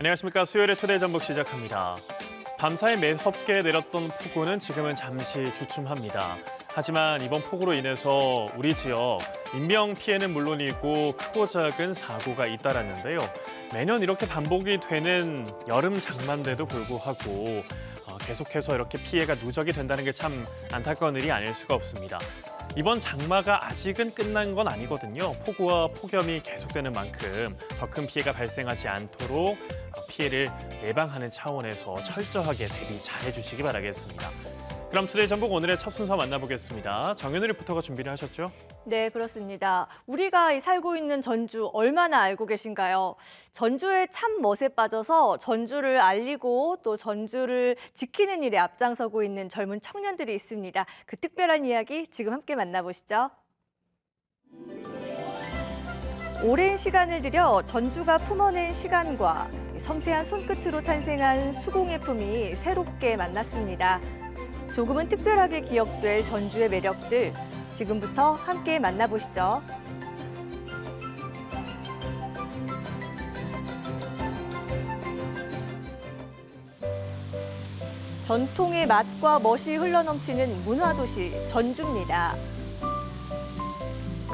안녕하십니까. 수요일의 투데이 전북 시작합니다. 밤사이 매섭게 내렸던 폭우는 지금은 잠시 주춤합니다. 하지만 이번 폭우로 인해서 우리 지역 인명 피해는 물론이고 크고 작은 사고가 잇따랐는데요. 매년 이렇게 반복이 되는 여름 장마인데도 불구하고 계속해서 이렇게 피해가 누적이 된다는 게 참 안타까운 일이 아닐 수가 없습니다. 이번 장마가 아직은 끝난 건 아니거든요. 폭우와 폭염이 계속되는 만큼 더 큰 피해가 발생하지 않도록 피해를 예방하는 차원에서 철저하게 대비 잘 해주시기 바라겠습니다. 그럼 투데이 전북 오늘의 첫 순서 만나보겠습니다. 정현우 리포터가 준비를 하셨죠? 네, 그렇습니다. 우리가 살고 있는 전주 얼마나 알고 계신가요? 전주의 참 멋에 빠져서 전주를 알리고 또 전주를 지키는 일에 앞장서고 있는 젊은 청년들이 있습니다. 그 특별한 이야기 지금 함께 만나보시죠. 오랜 시간을 들여 전주가 품어낸 시간과 섬세한 손끝으로 탄생한 수공예품이 새롭게 만났습니다. 조금은 특별하게 기억될 전주의 매력들, 지금부터 함께 만나보시죠. 전통의 맛과 멋이 흘러넘치는 문화도시 전주입니다.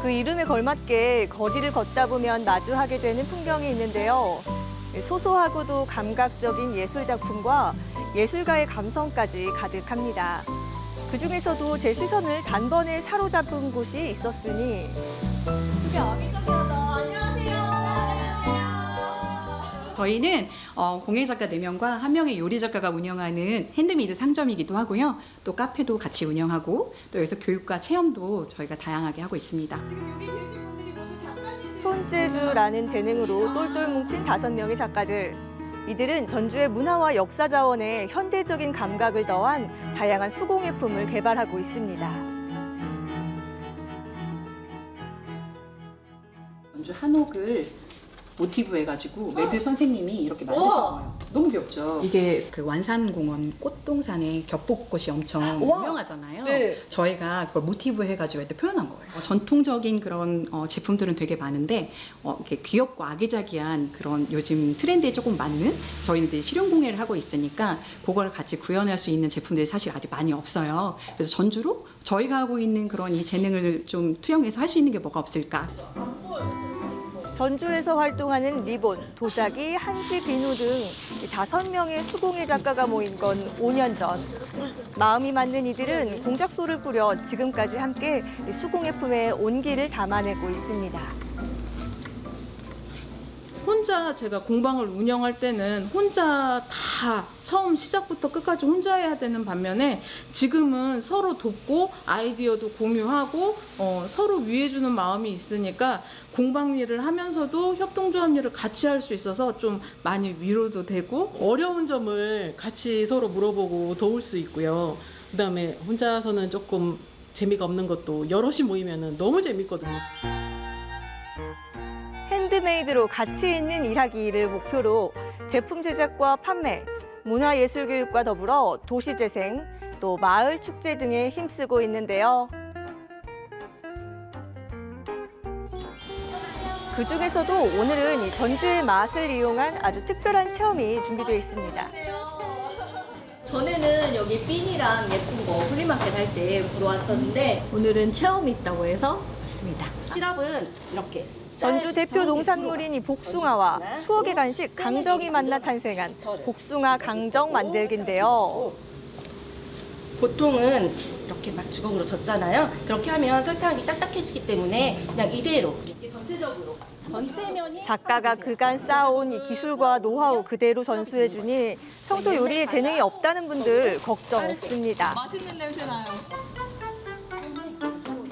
그 이름에 걸맞게 거리를 걷다 보면 마주하게 되는 풍경이 있는데요. 소소하고도 감각적인 예술작품과 예술가의 감성까지 가득합니다. 그중에서도 제 시선을 단번에 사로잡은 곳이 있었으니 저희는 공예작가 4명과 한 명의 요리작가가 운영하는 핸드메이드 상점이기도 하고요. 또 카페도 같이 운영하고 또 여기서 교육과 체험도 저희가 다양하게 하고 있습니다. 손재주라는 재능으로 똘똘 뭉친 5명의 작가들. 이들은 전주의 문화와 역사 자원에 현대적인 감각을 더한 다양한 수공예품을 개발하고 있습니다. 전주 한옥을 모티브 해가지고 매드 선생님이 이렇게 만드신 거예요. 너무 귀엽죠? 이게 그 완산공원 꽃동산의 겹벚꽃이 엄청 유명하잖아요. 네. 저희가 그걸 모티브 해가지고 이렇게 표현한 거예요. 전통적인 그런 제품들은 되게 많은데 이렇게 귀엽고 아기자기한 그런 요즘 트렌드에 조금 맞는 저희는 이제 실용공예를 하고 있으니까 그걸 같이 구현할 수 있는 제품들이 사실 아직 많이 없어요. 그래서 전주로 저희가 하고 있는 그런 이 재능을 좀 투영해서 할 수 있는 게 뭐가 없을까? 전주에서 활동하는 리본, 도자기, 한지, 비누 등 5명의 수공예 작가가 모인 건 5년 전. 마음이 맞는 이들은 공작소를 꾸려 지금까지 함께 수공예품의 온기를 담아내고 있습니다. 혼자 제가 공방을 운영할 때는 혼자 다 처음 시작부터 끝까지 혼자 해야 되는 반면에 지금은 서로 돕고 아이디어도 공유하고 서로 위해주는 마음이 있으니까 공방 일을 하면서도 협동조합 일을 같이 할 수 있어서 좀 많이 위로도 되고 어려운 점을 같이 서로 물어보고 도울 수 있고요. 그다음에 혼자서는 조금 재미가 없는 것도 여럿이 모이면 너무 재밌거든요. 핸드메이드로 가치 있는 일하기를 목표로 제품 제작과 판매, 문화예술교육과 더불어 도시재생, 또 마을 축제 등에 힘쓰고 있는데요. 그중에서도 오늘은 이 전주의 맛을 이용한 아주 특별한 체험이 준비되어 있습니다. 전에는 여기 핀이랑 예쁜 거 프리마켓 할 때 보러 왔었는데 오늘은 체험이 있다고 해서 왔습니다. 시럽은 이렇게 전주 대표 농산물인 이 복숭아와 추억의 간식 강정이 만나 탄생한 복숭아 강정 만들기인데요. 보통은 이렇게 막 주걱으로 젓잖아요. 그렇게 하면 설탕이 딱딱해지기 때문에 그냥 이대로 이렇게 전체적으로 전체 면이 작가가 그간 쌓아온 이 기술과 노하우 그대로 전수해주니 평소 요리에 재능이 없다는 분들 걱정 없습니다. 맛있는 냄새 나요.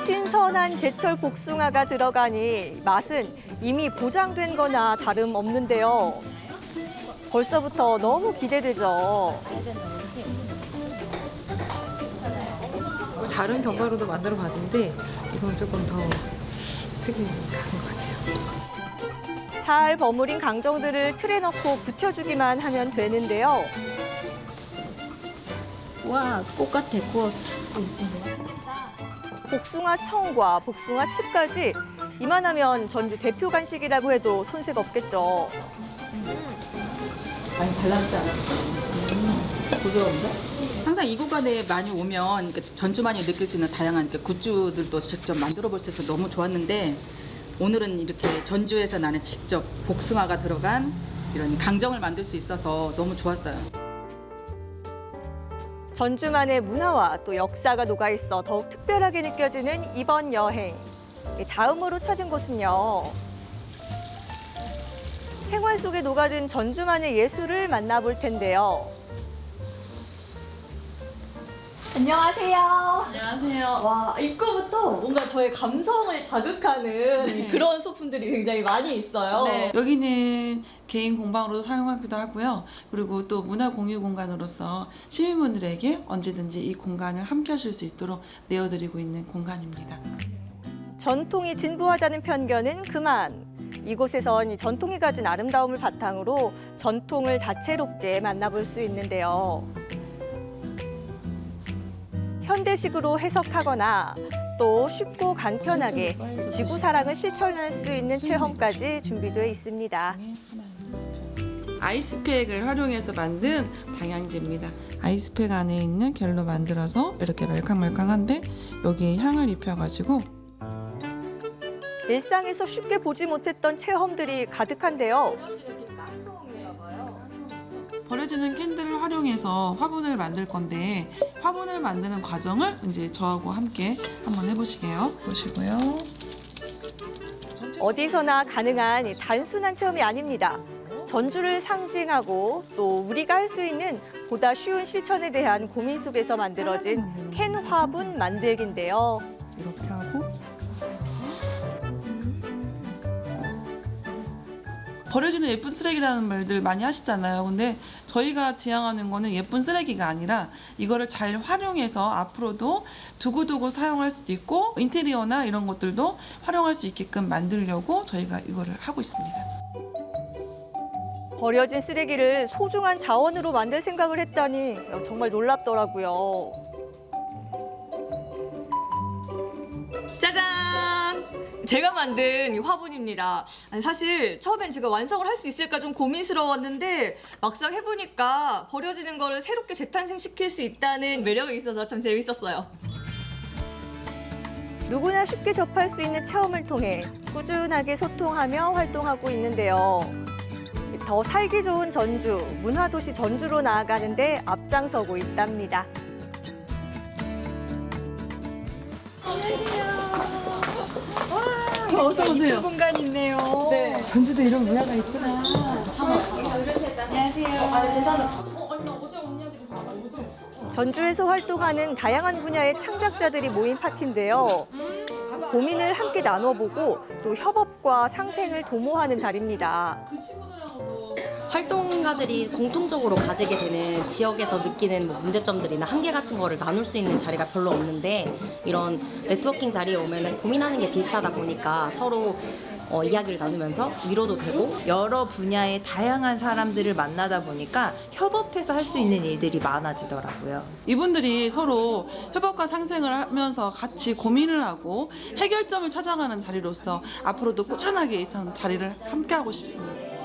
신선한 제철 복숭아가 들어가니 맛은 이미 보장된 거나 다름없는데요. 벌써부터 너무 기대되죠. 다른 견과류도 만들어 봤는데 이건 조금 더 특이한 것 같아요. 잘 버무린 강정들을 틀에 넣고 붙여주기만 하면 되는데요. 와, 꽃 같아, 꽃. 복숭아 청과 복숭아 칩까지 이만하면 전주 대표 간식이라고 해도 손색 없겠죠. 많이 달라지지 않았어요. 부드러운데? 항상 이 공간에 많이 오면 전주만이 느낄 수 있는 다양한 굿즈들도 직접 만들어 볼 수 있어서 너무 좋았는데 오늘은 이렇게 전주에서 나는 직접 복숭아가 들어간 이런 강정을 만들 수 있어서 너무 좋았어요. 전주만의 문화와 또 역사가 녹아있어 더욱 특별하게 느껴지는 이번 여행. 다음으로 찾은 곳은요. 생활 속에 녹아든 전주만의 예술을 만나볼 텐데요. 안녕하세요. 안녕하세요. 와, 입구부터 뭔가 저의 감성을 자극하는 그런 소품들이 굉장히 많이 있어요. 네, 여기는 개인 공방으로 사용하기도 하고요. 그리고 또 문화 공유 공간으로서 시민분들에게 언제든지 이 공간을 함께 하실 수 있도록 내어드리고 있는 공간입니다. 전통이 진부하다는 편견은 그만. 이곳에선 이 전통이 가진 아름다움을 바탕으로 전통을 다채롭게 만나볼 수 있는데요. 현대식으로 해석하거나 또 쉽고 간편하게 지구 사랑을 실천할 수 있는 체험까지 준비되어 있습니다. 아이스팩을 활용해서 만든 방향제입니다. 아이스팩 안에 있는 겔로 만들어서 이렇게 말캉말캉한데 여기에 향을 입혀가지고 일상에서 쉽게 보지 못했던 체험들이 가득한데요. 버려지는 캔들을 활용해서 화분을 만들 건데 화분을 만드는 과정을 이제 저하고 함께 한번 해보시게요. 보시고요. 어디서나 가능한 이 단순한 체험이 아닙니다. 전주를 상징하고 또 우리가 할 수 있는 보다 쉬운 실천에 대한 고민 속에서 만들어진 캔 화분 만들기인데요. 이렇게 하고 버려지는 예쁜 쓰레기라는 말들 많이 하시잖아요. 근데 저희가 지향하는 거는 예쁜 쓰레기가 아니라 이거를 잘 활용해서 앞으로도 두고두고 사용할 수도 있고 인테리어나 이런 것들도 활용할 수 있게끔 만들려고 저희가 이거를 하고 있습니다. 버려진 쓰레기를 소중한 자원으로 만들 생각을 했다니 정말 놀랍더라고요. 짜잔! 제가 만든 이 화분입니다. 아니, 사실 처음엔 제가 완성을 할 수 있을까 좀 고민스러웠는데 막상 해보니까 버려지는 거를 새롭게 재탄생시킬 수 있다는 매력이 있어서 참 재밌었어요. 누구나 쉽게 접할 수 있는 체험을 통해 꾸준하게 소통하며 활동하고 있는데요. 더 살기 좋은 전주, 문화도시 전주로 나아가는 데 앞장서고 있답니다. 어서 오세요. 이쁜 공간이 있네요. 네. 전주도 이런 문화가 있구나. 전주에서 활동하는 다양한 분야의 창작자들이 모인 파티인데요. 고민을 함께 나눠보고 또 협업과 상생을 도모하는 자리입니다. 활동가들이 공통적으로 가지게 되는 지역에서 느끼는 문제점들이나 한계 같은 거를 나눌 수 있는 자리가 별로 없는데 이런 네트워킹 자리에 오면은 고민하는 게 비슷하다 보니까 서로 이야기를 나누면서 위로도 되고 여러 분야의 다양한 사람들을 만나다 보니까 협업해서 할 수 있는 일들이 많아지더라고요. 이분들이 서로 협업과 상생을 하면서 같이 고민을 하고 해결점을 찾아가는 자리로서 앞으로도 꾸준하게 전 자리를 함께하고 싶습니다.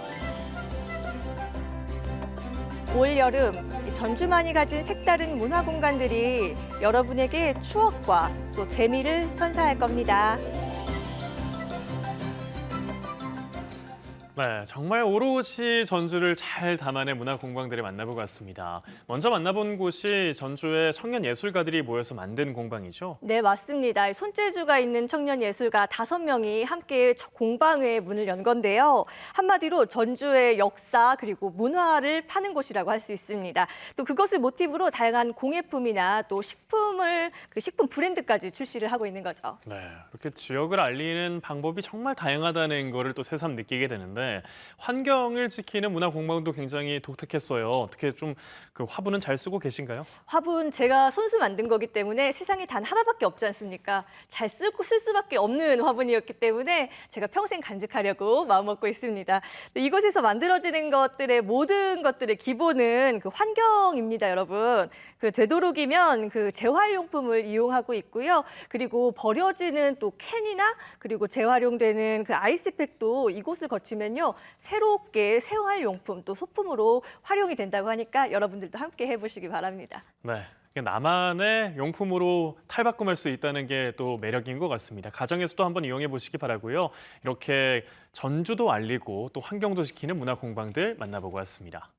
올 여름 전주만이 가진 색다른 문화 공간들이 여러분에게 추억과 또 재미를 선사할 겁니다. 네, 정말 오롯이 전주를 잘 담아낸 문화 공방들을 만나보고 왔습니다. 먼저 만나본 곳이 전주의 청년 예술가들이 모여서 만든 공방이죠? 네, 맞습니다. 손재주가 있는 청년 예술가 5명이 함께 공방의 문을 연 건데요. 한마디로 전주의 역사 그리고 문화를 파는 곳이라고 할 수 있습니다. 또 그것을 모티브로 다양한 공예품이나 또 식품 브랜드까지 출시를 하고 있는 거죠. 네, 이렇게 지역을 알리는 방법이 정말 다양하다는 거를 또 새삼 느끼게 되는데 환경을 지키는 문화 공방도 굉장히 독특했어요. 어떻게 좀 그 화분은 잘 쓰고 계신가요? 화분 제가 손수 만든 거기 때문에 세상에 단 하나밖에 없지 않습니까? 잘 쓸 수밖에 없는 화분이었기 때문에 제가 평생 간직하려고 마음먹고 있습니다. 이곳에서 만들어지는 것들의 모든 것들의 기본은 그 환경입니다, 여러분. 그 되도록이면 그 재활용품을 이용하고 있고요. 그리고 버려지는 또 캔이나 그리고 재활용되는 그 아이스팩도 이곳을 거치면 하면요. 새롭게 생활용품 또 소품으로 활용이 된다고 하니까 여러분들도 함께 해보시기 바랍니다. 네. 나만의 용품으로 탈바꿈할 수 있다는 게 또 매력인 것 같습니다. 가정에서도 한번 이용해 보시기 바라고요. 이렇게 전주도 알리고 또 환경도 지키는 문화 공방들 만나보고 왔습니다.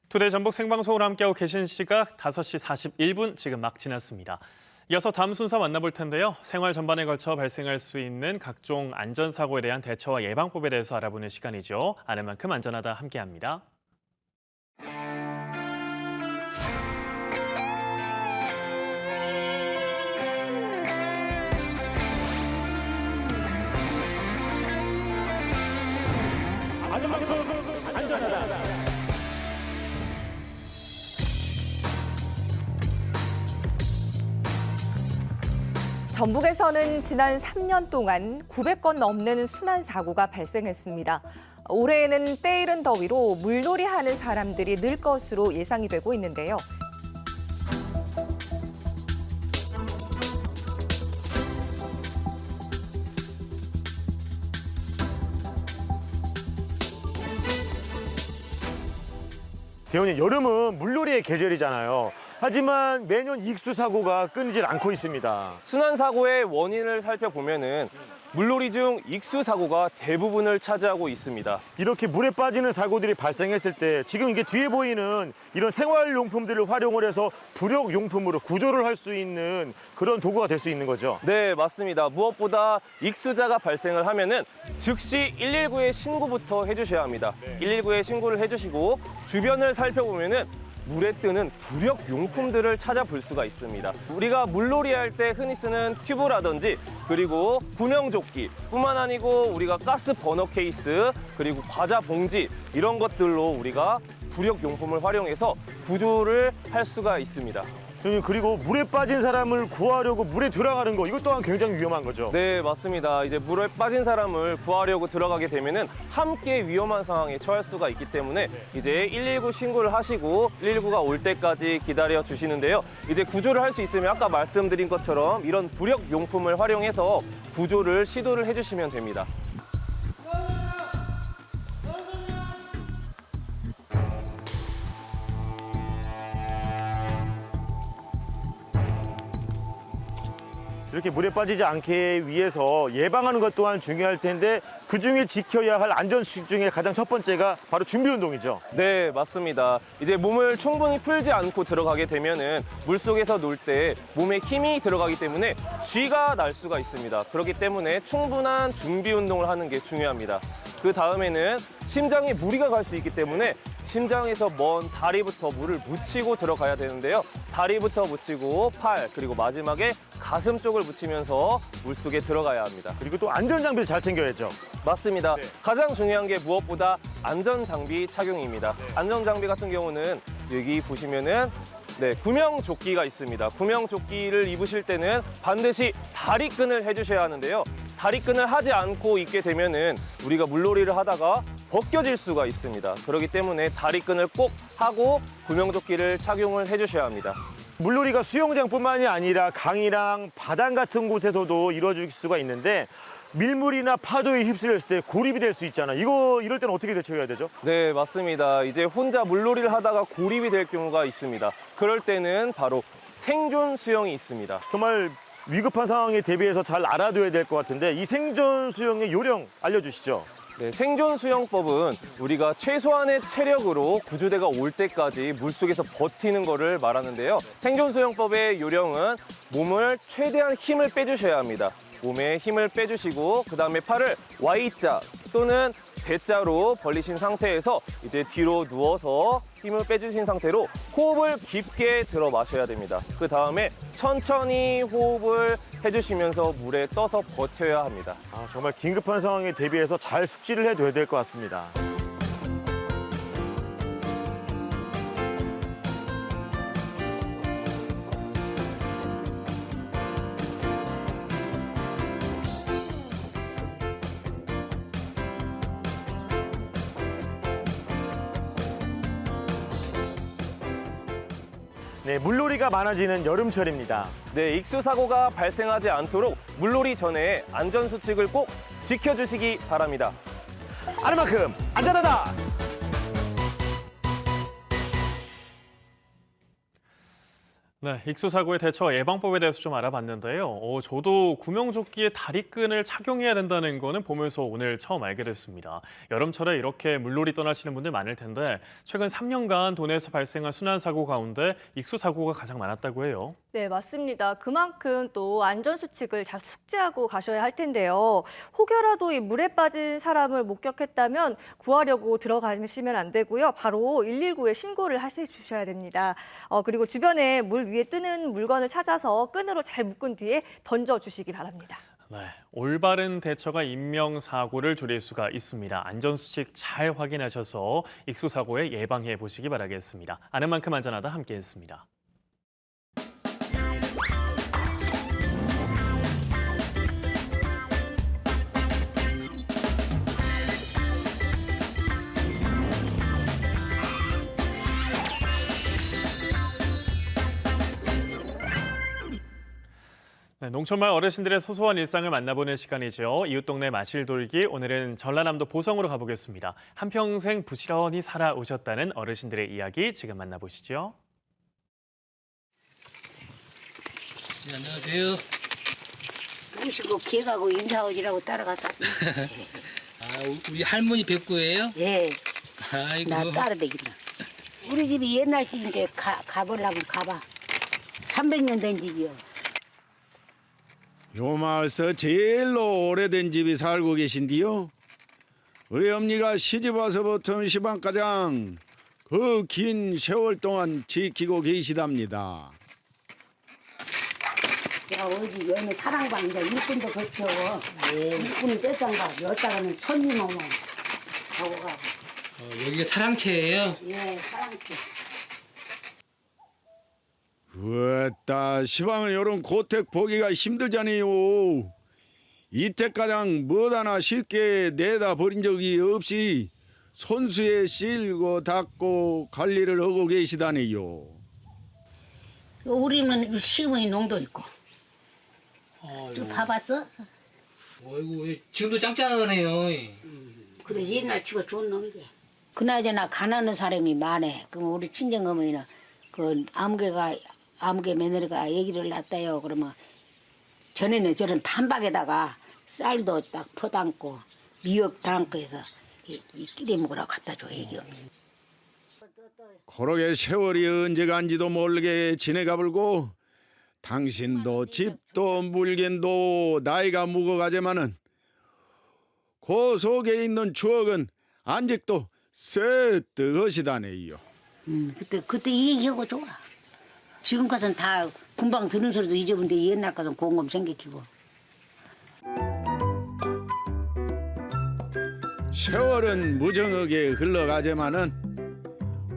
투데이 전북 생방송으로 함께하고 계신 시각 5시 41분 지금 막 지났습니다. 이어서 다음 순서 만나볼 텐데요. 생활 전반에 걸쳐 발생할 수 있는 각종 안전사고에 대한 대처와 예방법에 대해서 알아보는 시간이죠. 아는 만큼 안전하다 함께합니다. 아는 만큼 안전하다. 전북에서는 지난 3년 동안 900건 넘는 순환 사고가 발생했습니다. 올해에는 때이른 더위로 물놀이 하는 사람들이 늘 것으로 예상이 되고 있는데요. 대원님, 여름은 물놀이의 계절이잖아요. 하지만 매년 익수 사고가 끊이질 않고 있습니다. 순환 사고의 원인을 살펴보면은 물놀이 중 익수 사고가 대부분을 차지하고 있습니다. 이렇게 물에 빠지는 사고들이 발생했을 때 지금 이게 뒤에 보이는 이런 생활용품들을 활용을 해서 부력용품으로 구조를 할 수 있는 그런 도구가 될 수 있는 거죠? 네, 맞습니다. 무엇보다 익수자가 발생을 하면은 즉시 119에 신고부터 해주셔야 합니다. 119에 신고를 해주시고 주변을 살펴보면은 물에 뜨는 부력용품들을 찾아볼 수가 있습니다. 우리가 물놀이 할 때 흔히 쓰는 튜브라든지 그리고 구명조끼 뿐만 아니고 우리가 가스 버너 케이스 그리고 과자 봉지 이런 것들로 우리가 부력용품을 활용해서 구조를 할 수가 있습니다. 그리고 물에 빠진 사람을 구하려고 물에 들어가는 거 이것 또한 굉장히 위험한 거죠? 네, 맞습니다. 이제 물에 빠진 사람을 구하려고 들어가게 되면은 함께 위험한 상황에 처할 수가 있기 때문에 이제 119 신고를 하시고 119가 올 때까지 기다려 주시는데요. 이제 구조를 할 수 있으면 아까 말씀드린 것처럼 이런 부력용품을 활용해서 구조를 시도를 해주시면 됩니다. 이렇게 물에 빠지지 않게 위해서 예방하는 것 또한 중요할 텐데 그중에 지켜야 할 안전수칙 중에 가장 첫 번째가 바로 준비운동이죠. 네, 맞습니다. 이제 몸을 충분히 풀지 않고 들어가게 되면은 물속에서 놀 때 몸에 힘이 들어가기 때문에 쥐가 날 수가 있습니다. 그렇기 때문에 충분한 준비운동을 하는 게 중요합니다. 그 다음에는 심장에 무리가 갈 수 있기 때문에 심장에서 먼 다리부터 물을 묻히고 들어가야 되는데요. 다리부터 묻히고 팔 그리고 마지막에 가슴 쪽을 묻히면서 물속에 들어가야 합니다. 그리고 또 안전장비를 잘 챙겨야죠. 맞습니다. 가장 중요한 게 무엇보다 안전장비 착용입니다. 안전장비 같은 경우는 여기 보시면은 구명조끼가 있습니다. 구명조끼를 입으실 때는 반드시 다리끈을 해주셔야 하는데요. 다리끈을 하지 않고 입게 되면은 우리가 물놀이를 하다가 벗겨질 수가 있습니다. 그렇기 때문에 다리끈을 꼭 하고 구명조끼를 착용을 해주셔야 합니다. 물놀이가 수영장뿐만이 아니라 강이랑 바다 같은 곳에서도 이루어질 수가 있는데 밀물이나 파도에 휩쓸렸을 때 고립이 될 수 있잖아. 이럴 때는 어떻게 대처해야 되죠? 네, 맞습니다. 이제 혼자 물놀이를 하다가 고립이 될 경우가 있습니다. 그럴 때는 바로 생존 수영이 있습니다. 정말 위급한 상황에 대비해서 잘 알아둬야 될 것 같은데 이 생존 수영의 요령 알려주시죠. 네, 생존 수영법은 우리가 최소한의 체력으로 구조대가 올 때까지 물속에서 버티는 거를 말하는데요. 생존 수영법의 요령은 몸을 최대한 힘을 빼주셔야 합니다. 몸에 힘을 빼주시고 그 다음에 팔을 Y자 또는 대자로 벌리신 상태에서 이제 뒤로 누워서 힘을 빼주신 상태로 호흡을 깊게 들어 마셔야 됩니다. 그 다음에 천천히 호흡을 해주시면서 물에 떠서 버텨야 합니다. 정말 긴급한 상황에 대비해서 잘 숙지를 해둬야 될 것 같습니다. 네, 물놀이가 많아지는 여름철입니다. 네, 익수 사고가 발생하지 않도록 물놀이 전에 안전 수칙을 꼭 지켜주시기 바랍니다. 아는 만큼 안전하다. 네, 익수사고의 대처 예방법에 대해서 좀 알아봤는데요. 저도 구명조끼에 다리끈을 착용해야 된다는 거는 보면서 오늘 처음 알게 됐습니다. 여름철에 이렇게 물놀이 떠나시는 분들 많을 텐데 최근 3년간 도내에서 발생한 순환사고 가운데 익수사고가 가장 많았다고 해요. 네, 맞습니다. 그만큼 또 안전수칙을 잘 숙지하고 가셔야 할 텐데요. 혹여라도 이 물에 빠진 사람을 목격했다면 구하려고 들어가시면 안 되고요. 바로 119에 신고를 해주셔야 됩니다. 그리고 주변에 물 위에 뜨는 물건을 찾아서 끈으로 잘 묶은 뒤에 던져주시기 바랍니다. 네, 올바른 대처가 인명사고를 줄일 수가 있습니다. 안전수칙 잘 확인하셔서 익수사고에 예방해 보시기 바라겠습니다. 아는 만큼 안전하다 함께했습니다. 네, 농촌마을 어르신들의 소소한 일상을 만나보는 시간이죠. 이웃 동네 마실 돌기, 오늘은 전라남도 보성으로 가보겠습니다. 한평생 부지런히 살아오셨다는 어르신들의 이야기 지금 만나보시죠. 네, 안녕하세요. 오시고 기가고 인사오지라고 따라가서. 우리 할머니 뵙고예요? 예. 아이고. 나 따라다긴다. 우리 집이 옛날 집인데 가보려면 가봐. 300년 된 집이요. 요 마을서 제일로 오래된 집이 살고 계신디요. 우리 엄니가 시집 와서부터 시방가장 그 긴 세월 동안 지키고 계시답니다. 야, 어디 여기 사랑방인데 일꾼도 그렇죠. 일꾼은 떼장가 여기다가는 손님 오면 하고 가고. 여기가 사랑채예요? 예, 사랑채. 으따 시방은 요런 고택 보기가 힘들잖아요. 이때가장 뭐다나 쉽게 내다 버린 적이 없이 손수에 씻고 닦고 관리를 하고 계시다네요. 우리는 시금이 농도 있고. 좀 봐봤어? 어이구, 지금도 짱짱하네요. 그래 옛날 치고 좋은 놈이지. 그나저나 가난한 사람이 많아. 그럼 우리 친정 어머니는 그 아무개 며느리가 얘기를 낳았다요. 그러면 전에는 저런 판박에다가 쌀도 딱 퍼담고 미역 담고 해서 이 끼리 먹으라고 갖다 줘 얘기 없네. 그러게 세월이 언제 간지도 모르게 지내가 불고 당신도 집도 물건도 나이가 묵어가지만은 그 속에 있는 추억은 아직도 새뜨것이다네요. 그때 이 얘기하고 좋아. 지금 가서는 다 금방 들은 소리도 잊어본데 옛날 가서는 곰곰 생각히고. 세월은 무정하게 흘러가지만은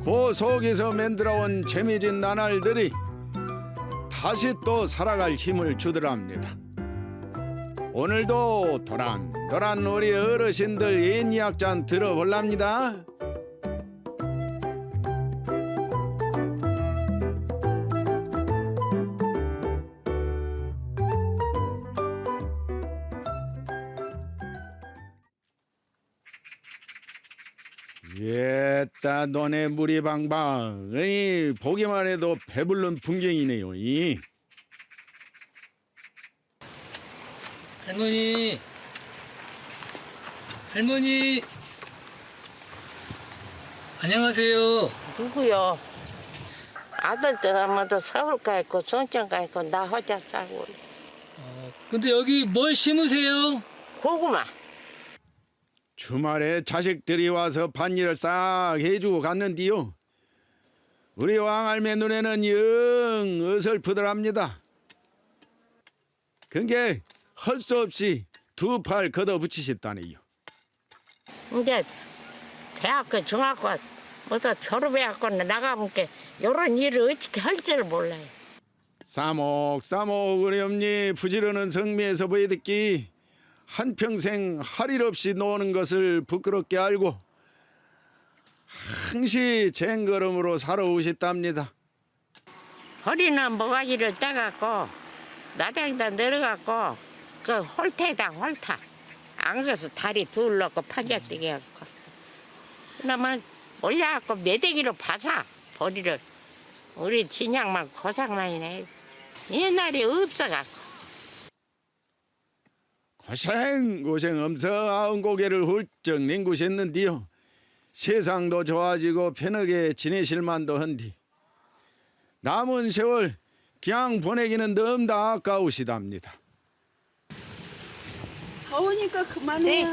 그 속에서 만들어온 재미진 나날들이 다시 또 살아갈 힘을 주더랍니다. 오늘도 도란도란 우리 어르신들 옛 이야기 들어볼랍니다. 옛다 너네 물이 방방. 보기만 해도 배불른 풍경이네요. 할머니 안녕하세요. 누구요? 아들들 아무도 서울 가 있고 son천 가 있고 나 혼자 살고. 근데 여기 뭘 심으세요? 고구마. 주말에 자식들이 와서 밭일을 싹 해주고 갔는데요. 우리 왕할매 눈에는 영 어설프더랍니다. 그게 할 수 없이 두 팔 걷어붙이셨다네요. 이제 대학교 중학교 뭐다 졸업해갖고 나가보니까 이런 일을 어떻게 할 줄 몰라요. 싸먹 우리 엄니 부지런한 성미에서 보여듣기 한평생 할 일 없이 노는 것을 부끄럽게 알고 항시 쟁걸음으로 살아오셨답니다. 허리는 모가지를 떼갖고 나장에다 내려갖고 그 홀태에다 홀타 안 그래서 다리 둘 넣고 판자뛰게 하고 그러면 올려갖고 매대기로 파사 버리를 우리 진양만 고생 많이 내 옛날에 없어갖고 고생 엄서 아흔 고개를 훌쩍 냉구셨는디요. 세상도 좋아지고 편하게 지내실 만도 한디 남은 세월 그냥 보내기는 너무 아까우시답니다. 더우니까 그만해.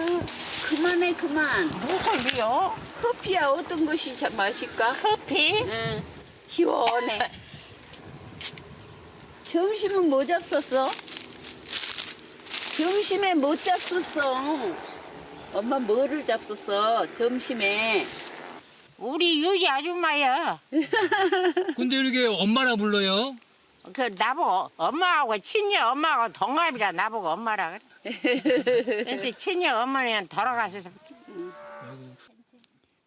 그만해 그만. 무슨 일이요? 커피야 어떤 것이 참 맛있까? 커피? 응. 시원해. 점심은 뭐 잡섰어? 점심에 뭐 잡섰어? 엄마 뭐를 잡섰어? 점심에. 우리 유지 아줌마야. 근데 이렇게 엄마라 불러요? 그 나보고 엄마하고 친녀 엄마하고 동갑이라 나보고 엄마라 그래. 근데 친녀 어머니는 돌아가셔서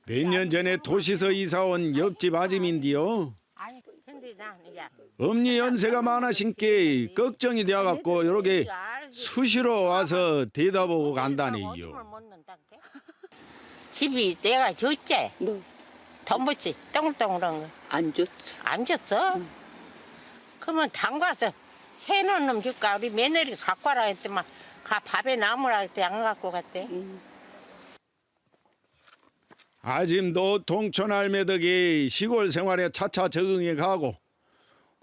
몇 년 전에 도시서 이사 온 옆집 아줌인데요. 아니 근데 나 이제 엄니 연세가 많으신께 걱정이 되어갖고 이렇게 수시로 와서 대답하고 간다네요. 집이 내가 줬지. 돈 묻지 동글동글한 거. 안 줬어. 안 줬어? 그러면 담가서 해놓은 놈 줄까? 우리 며느리 갖고 와라 했더만 가 밥에 나무라 했더니 안 갖고 갔대. 아짐도 동천 알매덕이 시골 생활에 차차 적응해 가고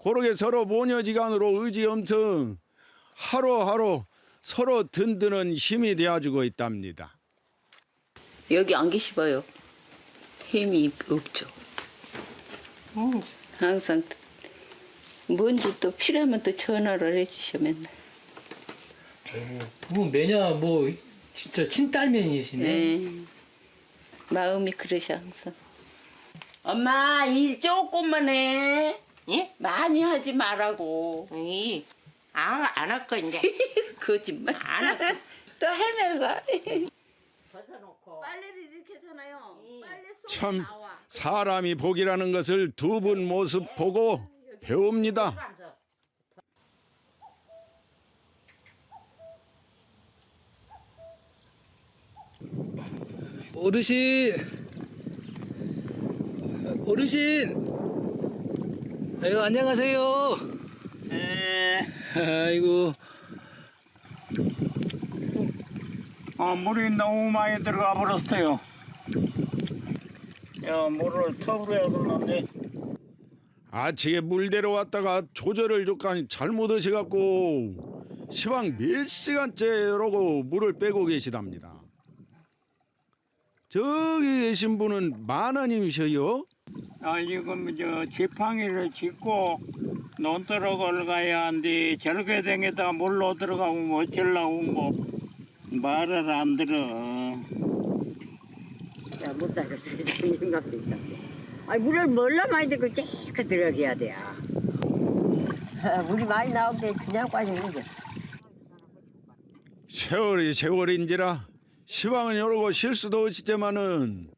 그러게 서로 모녀지간으로 의지 엄청 하루하루 서로 든든한 힘이 되어주고 있답니다. 여기 안 계시봐요. 힘이 없죠. 항상 뭔지 또 필요하면 또 전화를 해주셔 맨날. 뭐 매냐 뭐 진짜 친딸면이시네. 네. 마음이 그러셔 항상. 엄마 일 조금만 해. 예? 많이 하지 말라고. 안 할 거 이제. 거짓말. 안 할 거. 또 하면서. 벗어놓고. 빨래를 이렇게 하잖아요. 빨래 속 참 사람이 복이라는 것을 두 분 모습 보고 배웁니다. 어르신 아이고 안녕하세요. 네. 아이고 물이 너무 많이 들어가 버렸어요. 물을 톱으로 해야 되는데. 아침에 물대로 왔다가 조절을 조금 잘못 하셔갖고 시방 몇 시간째 이러고 물을 빼고 계시답니다. 저기 계신 분은 만원님이셔요? 지금 지팡이를 짚고 논두렁을 가야 하는데 저렇게 댕에다가 물로 들어가면 어쩌려고 뭐 말을 안 들어. 못 살겠어요. 지금 갑니다. 물을 몰라 많이 들고 찌그 들어가야 돼. 물이 많이 나오게 그냥 빠지는 거죠. 세월인지라 시방은 이러고 실수도 없지만은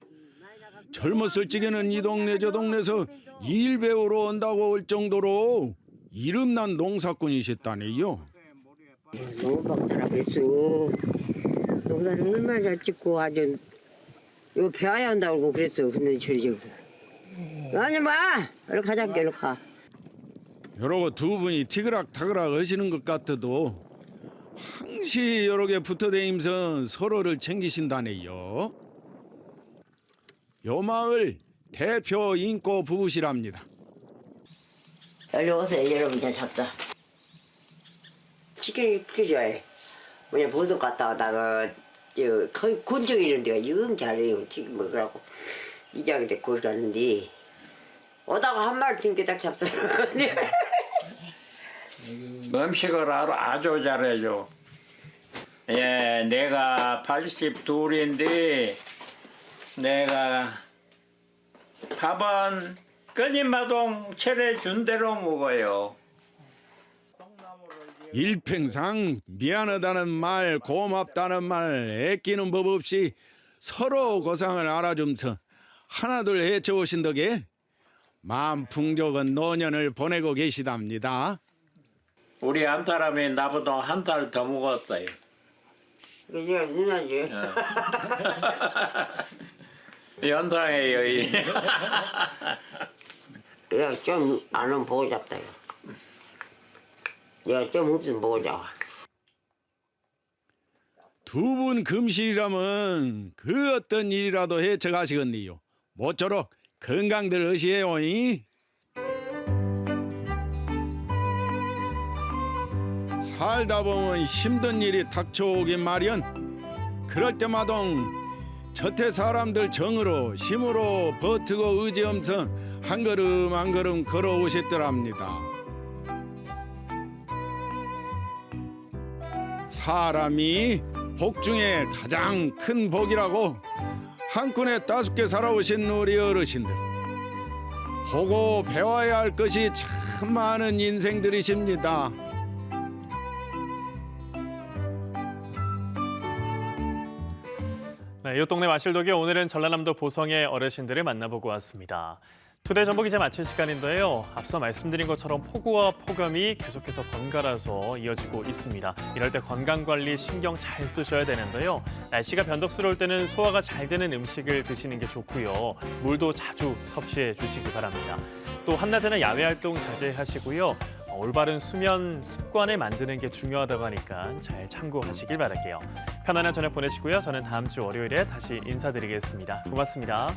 젊었을 적에는 이 동네 저 동네에서 일 배우러 온다고 할 정도로 이름난 농사꾼이셨다네요. 노박 잘하겠어. 농사는 얼마나 잘 찍고 아주 이거 배워야 한다고 그랬어. 근데 저리 아니 마 이렇게 가자 이렇게 가. 이러고 두 분이 티그락타그락 하시는 것 같아도 항시 여러 개 붙어다니면서 서로를 챙기신다네요. 요 마을 대표 인꼬 부부시랍니다. 빨리 오세요 여러분. 잘 잡자. 치킨이 그렇게 좋아해. 뭐냐 보석 갔다 오다가 거의 군청 이런 데가 영 잘해요. 튀김 먹으라고 이장에 거기 갔는데 오다가 한 마리 튕겨 딱 잡잖아. 음식을 아주 잘해줘. 예, 내가 82인데 내가 밥은 끊임마동 차려준 대로 먹어요. 일평상 미안하다는 말, 고맙다는 말, 애끼는 법 없이 서로 고상을 알아주면서 하나둘 헤쳐오신 덕에 마음 풍족한 노년을 보내고 계시답니다. 우리 한 사람이 나보다 한 달 더 먹었어요. 이제 누나지. 연상해요. 이. 야, 좀 안은 보고 잡다. 야, 좀 없으면 보고 잡아. 두 분 금실이라면 그 어떤 일이라도 헤쳐가시겠네요. 모쪼록 건강들 하시에요. 살다 보면 힘든 일이 닥쳐오긴 마련. 그럴 때마다 저태 사람들 정으로 힘으로 버티고 의지하면서 한 걸음 한 걸음 걸어오셨더랍니다. 사람이 복 중에 가장 큰 복이라고 한눈에 따숩게 살아오신 우리 어르신들, 보고 배워야 할 것이 참 많은 인생들이십니다. 네, 이 동네 마실독에 오늘은 전라남도 보성의 어르신들을 만나보고 왔습니다. 투데이 전북 이제 마칠 시간인데요. 앞서 말씀드린 것처럼 폭우와 폭염이 계속해서 번갈아서 이어지고 있습니다. 이럴 때 건강관리 신경 잘 쓰셔야 되는데요. 날씨가 변덕스러울 때는 소화가 잘 되는 음식을 드시는 게 좋고요. 물도 자주 섭취해 주시기 바랍니다. 또 한낮에는 야외 활동 자제하시고요. 올바른 수면 습관을 만드는 게 중요하다고 하니까 잘 참고하시길 바랄게요. 편안한 저녁 보내시고요. 저는 다음 주 월요일에 다시 인사드리겠습니다. 고맙습니다.